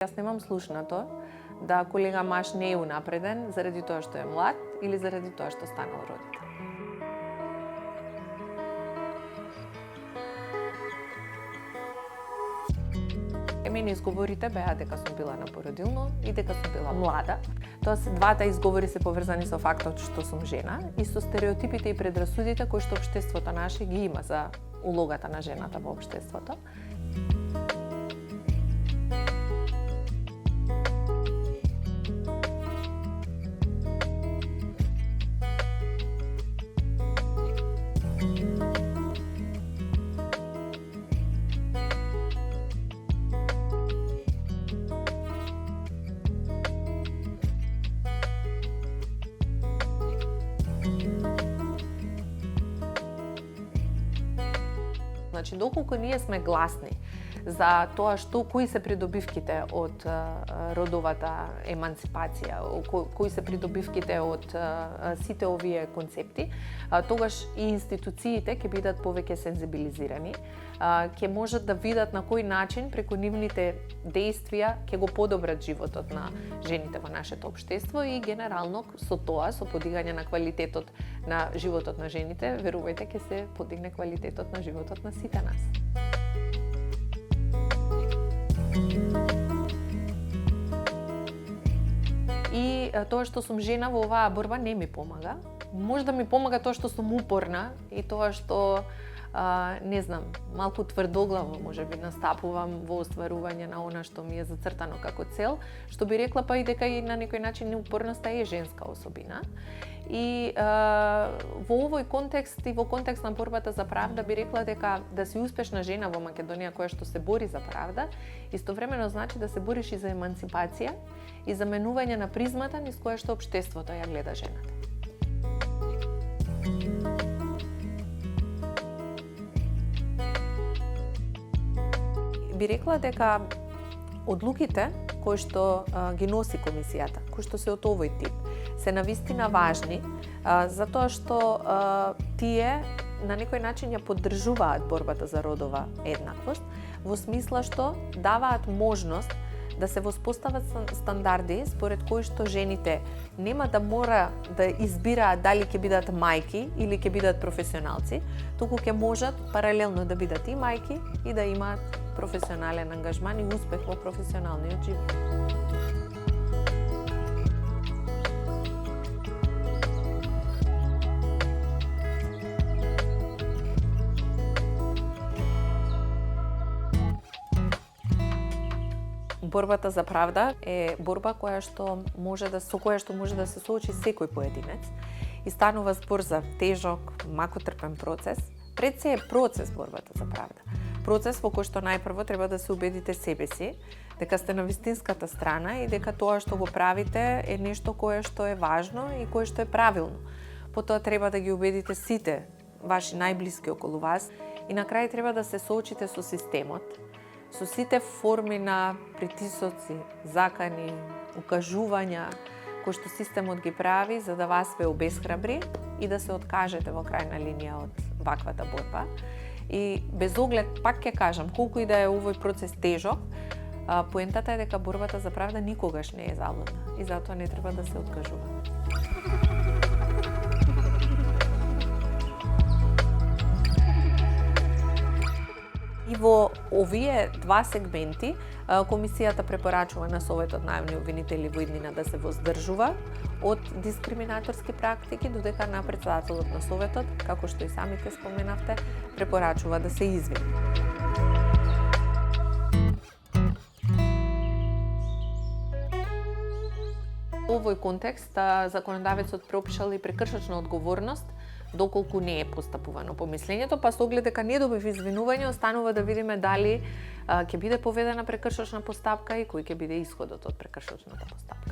Јас немам слушнато да колега маж не е унапреден заради тоа што е млад или заради тоа што станал родител. Мене изговорите беа дека сум била на породилно и дека сум била млада. Тоа се двата изговори се поврзани со фактот што сум жена и со стереотипите и предрасудите кои што општеството наше ги има за улогата на жената во општеството. Значи, доколку ние сме гласни за тоа кои се придобивките од родовата емансипација, кои се придобивките од сите овие концепти, тогаш и институциите ќе бидат повеќе сензибилизирани, ќе можат да видат на кој начин преку нивните действија ќе го подобрат животот на жените во нашето општество и генерално со тоа, со подигање на квалитетот на животот на жените, верувајте ќе се подигне квалитетот на животот на сите нас. И тоа што сум жена во оваа борба не ми помага. Може да ми помага тоа што сум упорна и тоа што не знам, малку тврдоглаво можеби настапувам во остварување на она што ми е зацртано како цел, што би рекла па и дека и на некој начин упорноста е женска особина. И во овој контекст и во контекст на борбата за правда би рекла дека да си успешна жена во Македонија која што се бори за правда, истовремено значи да се бориш и за емансипација и за менување на призмата низ која што општеството ја гледа жената. Би рекла дека одлуките кои што ги носи комисијата, кои што се од овој тип, се навистина важни, затоа што тие на некој начин ја поддржуваат борбата за родова еднаквост, во смисла што даваат можност да се воспостават стандарди според кои што жените нема да мора да избираат дали ќе бидат мајки или ќе бидат професионалци, туку ќе можат паралелно да бидат и мајки и да имаат професионален ангажман и успех во професионалниот живот. Борбата за правда е борба со која што може да се соочи секој поединец и станува збор за тежок, макотрпен процес. Пред се е процес борбата за правда. Процес во кој што најпрво треба да се убедите себе си дека сте на вистинската страна и дека тоа што го правите е нешто кое што е важно и кое што е правилно. Потоа треба да ги убедите сите ваши најблиски околу вас и на крај треба да се соочите со системот, со сите форми на притисоци, закани, укажувања кои што системот ги прави за да вас ве обесхрабри и да се откажете во крајна линија од ваквата борба. И без оглед, пак ќе кажам, колку и да е овој процес тежок, поентата е дека борбата за правда никогаш не е залудна и затоа не треба да се откажува. И во овие два сегменти, комисијата препорачува на Советот на јавни обвинители во иднина да се воздржува од дискриминаторски практики, додека на председателот на Советот, како што и самите споменавте, препорачува да се извини. Во овој контекст, законодавецот пропишал и прекршочна одговорност доколку не е постапувано по мислењето, па со оглед дека не добив извинување, останува да видиме дали ќе биде поведена прекршочна постапка и кој ќе биде исходот од прекршочната постапка.